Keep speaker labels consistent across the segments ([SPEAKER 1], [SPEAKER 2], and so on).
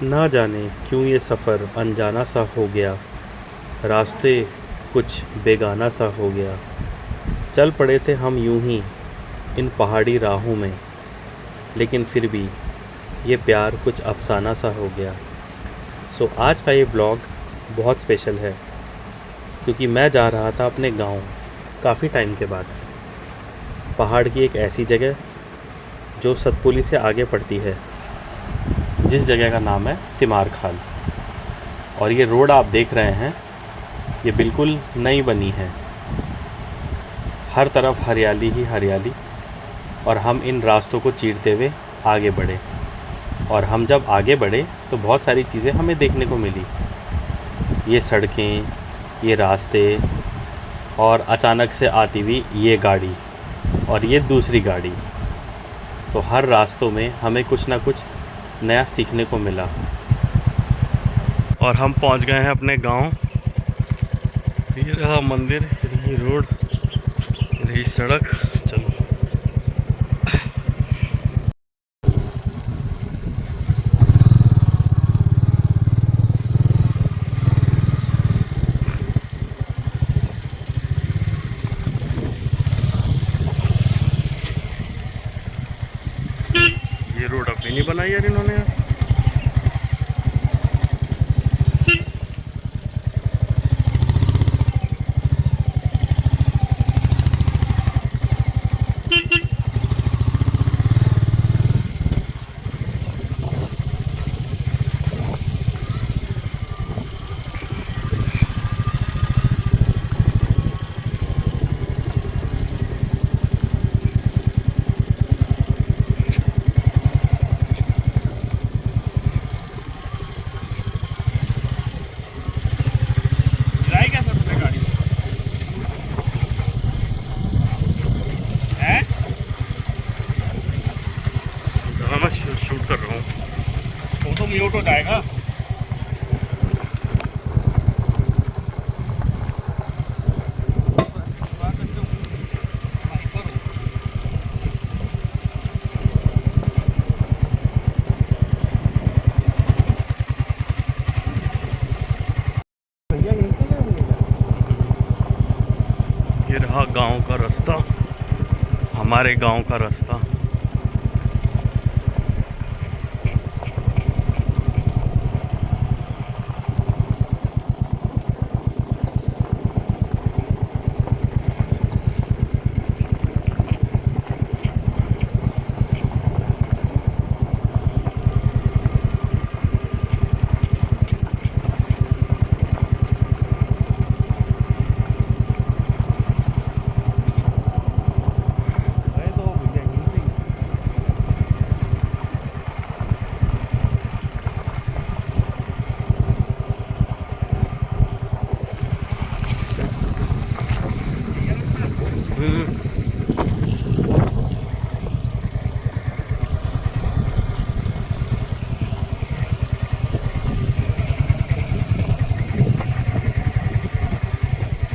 [SPEAKER 1] ना जाने क्यों ये सफ़र अनजाना सा हो गया, रास्ते कुछ बेगाना सा हो गया। चल पड़े थे हम यूं ही इन पहाड़ी राहों में, लेकिन फिर भी ये प्यार कुछ अफ़साना सा हो गया। आज का ये व्लॉग बहुत स्पेशल है, क्योंकि मैं जा रहा था अपने गांव काफ़ी टाइम के बाद, पहाड़ की एक ऐसी जगह जो सतपुली से आगे पड़ती है, जिस जगह का नाम है सिमार खाल। और ये रोड आप देख रहे हैं, ये बिल्कुल नई बनी है, हर तरफ हरियाली ही हरियाली। और हम इन रास्तों को चीरते हुए आगे बढ़े, और हम जब आगे बढ़े तो बहुत सारी चीज़ें हमें देखने को मिली। ये सड़कें, ये रास्ते, और अचानक से आती हुई ये गाड़ी और ये दूसरी गाड़ी। तो हर रास्तों में हमें कुछ ना कुछ नया सीखने को मिला। और हम पहुंच गए हैं अपने गांव। ये रहा मंदिर, ये रोड, ये रही सड़क। चलो, ये रोड अपनी नहीं बनाई यार इन्होंने यार। मैं शूट कर रहा हूँ, वो तो म्यूट हो जाएगा। ये रहा गांव का रास्ता, हमारे गांव का रास्ता।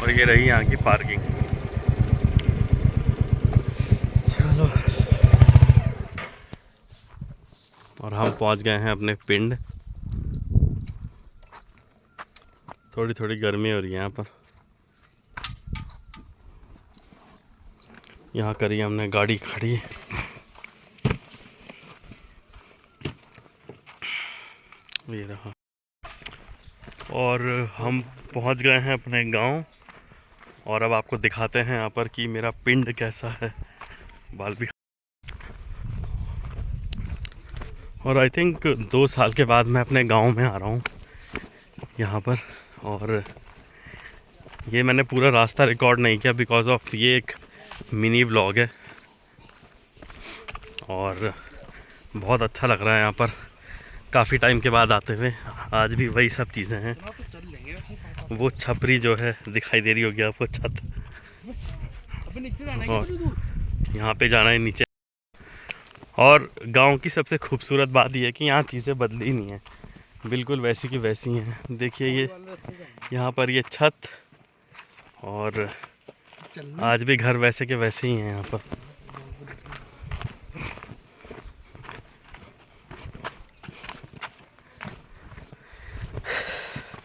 [SPEAKER 1] और ये रही यहाँ की पार्किंग। चलो, और हम पहुँच गए हैं अपने पिंड। थोड़ी थोड़ी गर्मी हो रही है यहाँ पर। यहाँ करी हमने गाड़ी खड़ी। ये रहा, और हम पहुँच गए हैं अपने गांव। और अब आपको दिखाते हैं यहाँ पर कि मेरा पिंड कैसा है, बाल भी। और आई थिंक 2 साल के बाद मैं अपने गांव में आ रहा हूँ यहाँ पर। और ये मैंने पूरा रास्ता रिकॉर्ड नहीं किया बिकॉज़ ऑफ ये एक मिनी व्लॉग है। और बहुत अच्छा लग रहा है यहाँ पर काफ़ी टाइम के बाद आते हुए। आज भी वही सब चीज़ें हैं। वो छपरी जो है दिखाई दे रही होगी आपको, छत। और यहाँ पे जाना है नीचे। और गांव की सबसे खूबसूरत बात यह है कि यहाँ चीज़ें बदली नहीं है, बिल्कुल वैसी की वैसी हैं। देखिए ये यहाँ पर ये छत, और आज भी घर वैसे के वैसे ही हैं यहाँ पर।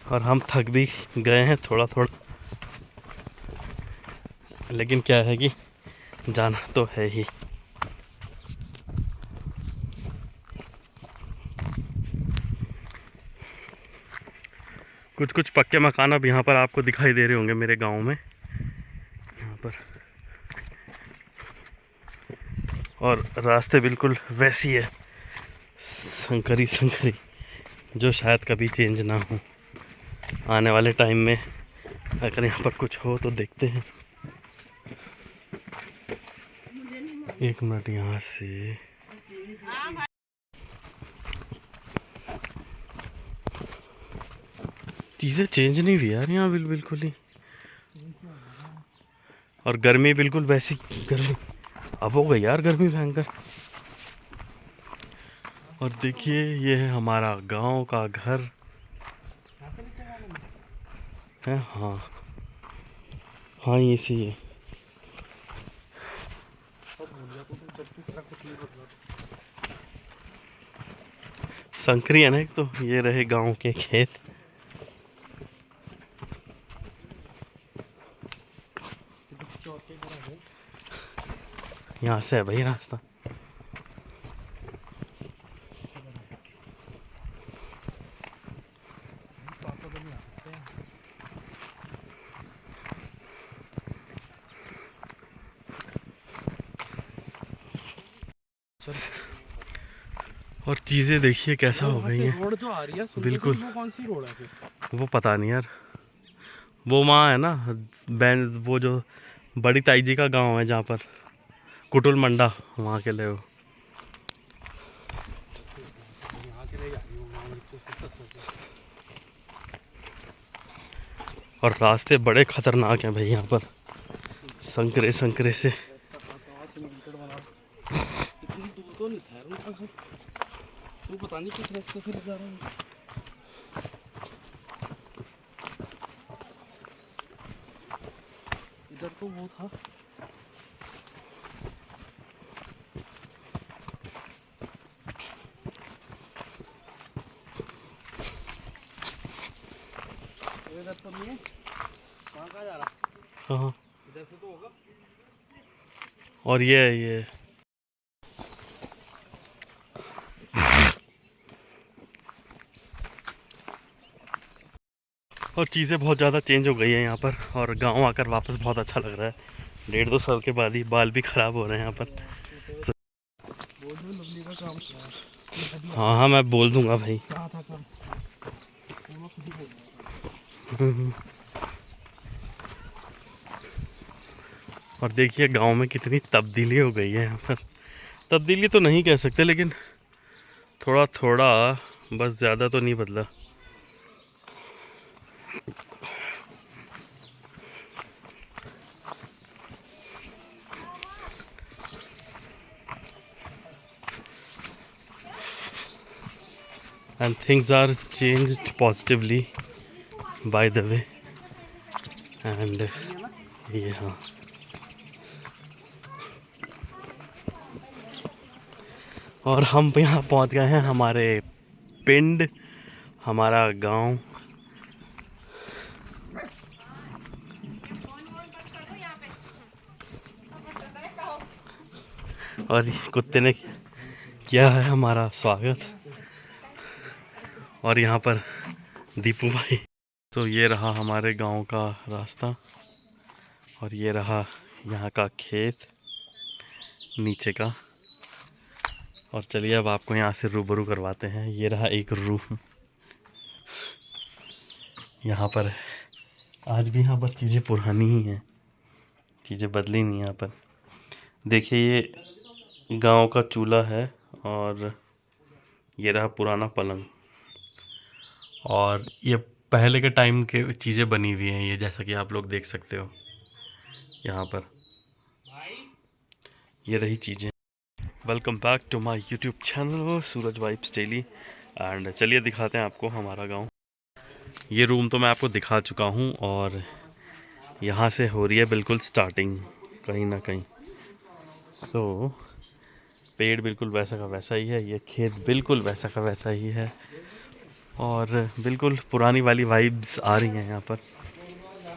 [SPEAKER 1] और हम थक भी गए हैं थोड़ा थोड़ा, लेकिन क्या है कि जाना तो है ही। कुछ कुछ पक्के मकान अब यहाँ पर आपको दिखाई दे रहे होंगे मेरे गांव में यहाँ पर। और रास्ते बिल्कुल वैसी है, संकरी संकरी, जो शायद कभी चेंज ना हो आने वाले टाइम में। अगर यहाँ पर कुछ हो तो देखते हैं। एक मिनट, यहाँ से चीज़ें चेंज नहीं हुई यार यहाँ बिल्कुल ही। और गर्मी बिल्कुल वैसी गर्मी अब हो गई यार, गर्मी भयंकर। और देखिए ये है हमारा गांव का घर है। हाँ हाँ, ये सही है। संकरी है ना एक तो। ये रहे गांव के खेत। यहाँ से है भाई रास्ता। और चीज़ें देखिए कैसा हो गई हैं।
[SPEAKER 2] रोड जो आ रही है
[SPEAKER 1] बिल्कुल।
[SPEAKER 2] वो कौन सी रोड है फिर?
[SPEAKER 1] वो पता नहीं यार, वो वहाँ है ना बैन, वो जो बड़ी ताई जी का गांव है जहाँ पर कुटुल मंडा, वहाँ के लिए वो।
[SPEAKER 2] यहाँ के लिए जा रही हूँ।
[SPEAKER 1] और रास्ते बड़े खतरनाक हैं भाई यहाँ पर, संकरे संकरे से।
[SPEAKER 2] इतनी दूर तो नहीं था तू, पता नहीं किस रास्ते से जा रहा हूँ। इधर तो वो था। इधर तो नहीं है। कहाँ जा रहा?
[SPEAKER 1] हाँ,
[SPEAKER 2] इधर से तो होगा।
[SPEAKER 1] और ये और चीज़ें बहुत ज़्यादा चेंज हो गई हैं यहाँ पर। और गांव आकर वापस बहुत अच्छा लग रहा है। 1.5-2 साल के बाद ही बाल भी ख़राब हो रहे हैं यहाँ पर। हाँ हाँ, मैं बोल दूंगा भाई। और देखिए गांव में कितनी तब्दीली हो गई है यहाँ पर। तब्दीली तो नहीं कह सकते, लेकिन थोड़ा थोड़ा, बस ज़्यादा तो नहीं बदला। And things are changed positively by the way. And ये हाँ, और हम यहाँ पहुँच गए हैं, हमारे पिंड, हमारा गांव। और ये कुत्ते ने किया है हमारा स्वागत। और यहाँ पर दीपू भाई। तो ये रहा हमारे गांव का रास्ता, और ये रहा यहाँ का खेत नीचे का। और चलिए अब आपको यहाँ से रूबरू करवाते हैं। ये रहा एक रूम यहाँ पर। आज भी यहाँ पर चीज़ें पुरानी ही हैं, चीज़ें बदली नहीं यहाँ पर। देखिए ये गांव का चूल्हा है, और ये रहा पुराना पलंग। और ये पहले के टाइम के चीज़ें बनी हुई हैं ये, जैसा कि आप लोग देख सकते हो यहाँ पर। ये रही चीज़ें। Welcome back to my YouTube channel Suraj vibes daily. And चलिए दिखाते हैं आपको हमारा गांव। ये रूम तो मैं आपको दिखा चुका हूँ, और यहाँ से हो रही है बिल्कुल स्टार्टिंग कहीं ना कहीं। सो पेड़ बिल्कुल वैसा का वैसा ही है, ये खेत बिल्कुल वैसा का वैसा ही है और बिल्कुल पुरानी वाली वाइब्स आ रही हैं यहाँ पर।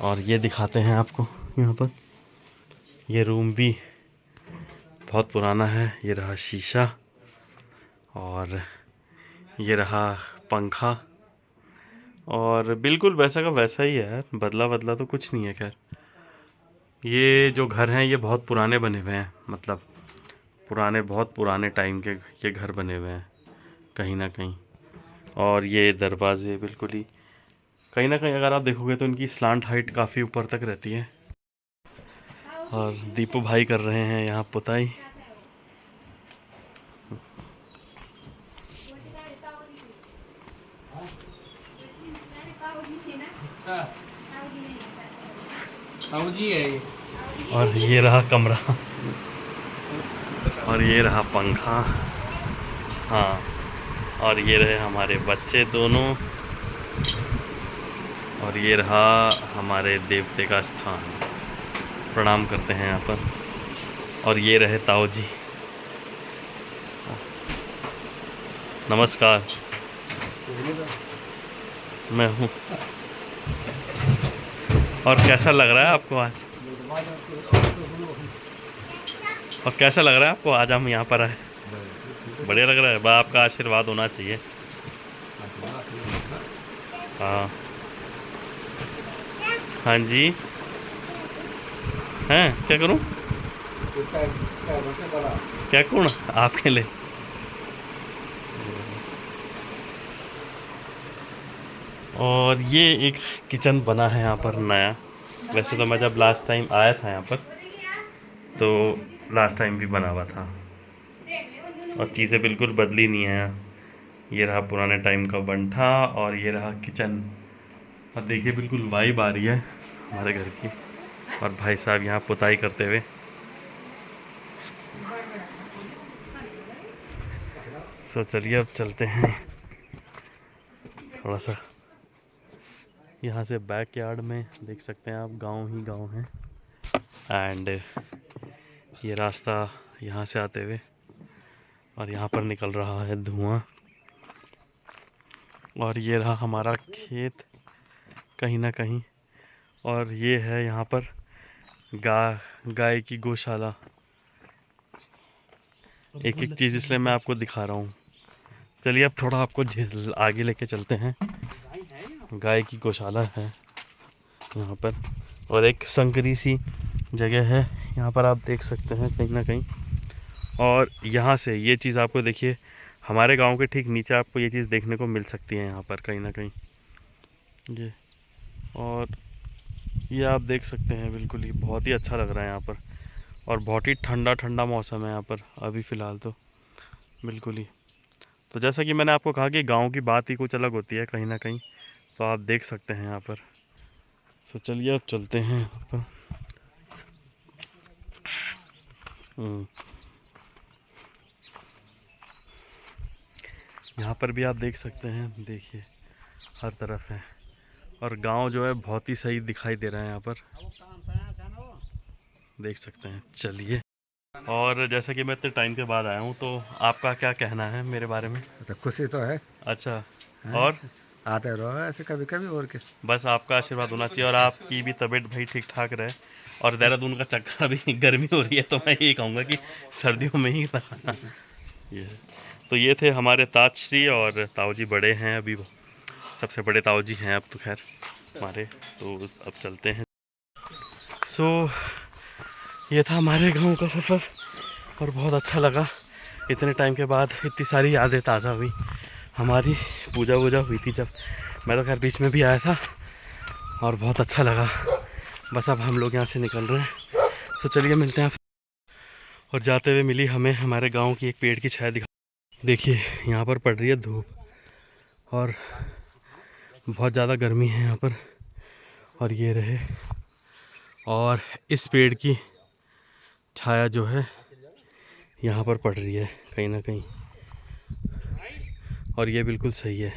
[SPEAKER 1] और ये दिखाते हैं आपको यहाँ पर, ये रूम भी बहुत पुराना है। ये रहा शीशा और ये रहा पंखा और बिल्कुल वैसा का वैसा ही है, बदला बदला तो कुछ नहीं है। खैर ये जो घर हैं ये बहुत पुराने बने हुए हैं, मतलब पुराने, बहुत पुराने टाइम के ये घर बने हुए हैं कहीं ना कहीं। और ये दरवाजे बिल्कुल ही कहीं ना कहीं अगर आप देखोगे तो इनकी स्लांट हाइट काफ़ी ऊपर तक रहती है। और दीपू भाई कर रहे हैं यहाँ पुताई। और ये रहा कमरा और ये रहा पंखा। हाँ, और ये रहे हमारे बच्चे दोनों और ये रहा हमारे देवते का स्थान, प्रणाम करते हैं यहाँ पर। और ये रहे ताऊ जी, नमस्कार, मैं हूँ। और कैसा लग रहा है आपको आज? और कैसा लग रहा है आपको आज हम यहाँ पर आए? बढ़िया लग रहा है, बस आपका आशीर्वाद होना चाहिए। हाँ हाँ जी, हैं क्या करूं? क्या कौन आपके लिए? और ये एक किचन बना है यहाँ पर नया। वैसे तो मैं जब लास्ट टाइम आया था यहाँ पर तो लास्ट टाइम भी बना हुआ था और चीज़ें बिल्कुल बदली नहीं है। ये रहा पुराने टाइम का बंठा और ये रहा किचन। और देखिए बिल्कुल वाइब आ रही है हमारे घर की। और भाई साहब यहाँ पुताई करते हुए। सो चलिए अब चलते हैं थोड़ा सा यहाँ से बैक यार्ड में। देख सकते हैं आप गांव ही गांव है। एंड ये रास्ता यहाँ से आते हुए और यहाँ पर निकल रहा है धुआं। और ये रहा हमारा खेत कहीं ना कहीं। और ये है यहाँ पर गाय की गौशाला। एक एक चीज़ इसलिए मैं आपको दिखा रहा हूँ। चलिए अब थोड़ा आपको आगे लेके चलते हैं। गाय की गौशाला है यहाँ पर और एक संकरी सी जगह है यहाँ पर, आप देख सकते हैं कहीं ना कहीं। और यहाँ से ये चीज़ आपको देखिए, हमारे गांव के ठीक नीचे आपको ये चीज़ देखने को मिल सकती है यहाँ पर कहीं ना कहीं ये। और ये आप देख सकते हैं बिल्कुल ही बहुत ही अच्छा लग रहा है यहाँ पर। और बहुत ही ठंडा ठंडा मौसम है यहाँ पर अभी फ़िलहाल तो बिल्कुल ही। तो जैसा कि मैंने आपको कहा कि गांव की बात ही कुछ अलग होती है कहीं ना कहीं, तो आप देख सकते हैं यहाँ पर। तो चलिए अब चलते हैं यहाँ पर। यहाँ पर भी आप देख सकते हैं, देखिए हर तरफ है। और गांव जो है बहुत ही सही दिखाई दे रहा है यहाँ पर, देख सकते हैं। चलिए, और जैसा कि मैं इतने टाइम के बाद आया हूँ तो आपका क्या कहना है मेरे बारे में?
[SPEAKER 3] तो खुशी तो है।
[SPEAKER 1] अच्छा, और
[SPEAKER 3] आते रहो ऐसे कभी कभी, और क्या।
[SPEAKER 1] बस आपका आशीर्वाद होना चाहिए और आपकी भी तबीयत भाई ठीक ठाक रहे। और देहरादून का चक्कर, अभी गर्मी हो रही है तो मैं यही कहूँगा कि सर्दियों में ही ये तो ये थे हमारे ताजश्री। और ताऊ जी बड़े हैं अभी, सबसे बड़े ताऊ जी हैं अब तो खैर हमारे। तो अब चलते हैं। सो ये था हमारे गांव का सफ़र और बहुत अच्छा लगा। इतने टाइम के बाद इतनी सारी यादें ताज़ा हुई। हमारी पूजा वूजा हुई थी जब, मैं तो खैर बीच में भी आया था और बहुत अच्छा लगा। बस अब हम लोग यहाँ से निकल रहे हैं, तो चलिए मिलते हैं। और जाते हुए मिली हमें हमारे गांव की एक पेड़ की छाया दिखा। देखिए यहाँ पर पड़ रही है धूप और बहुत ज़्यादा गर्मी है यहाँ पर। और ये रहे, और इस पेड़ की छाया जो है यहाँ पर पड़ रही है कहीं ना कहीं, और ये बिल्कुल सही है।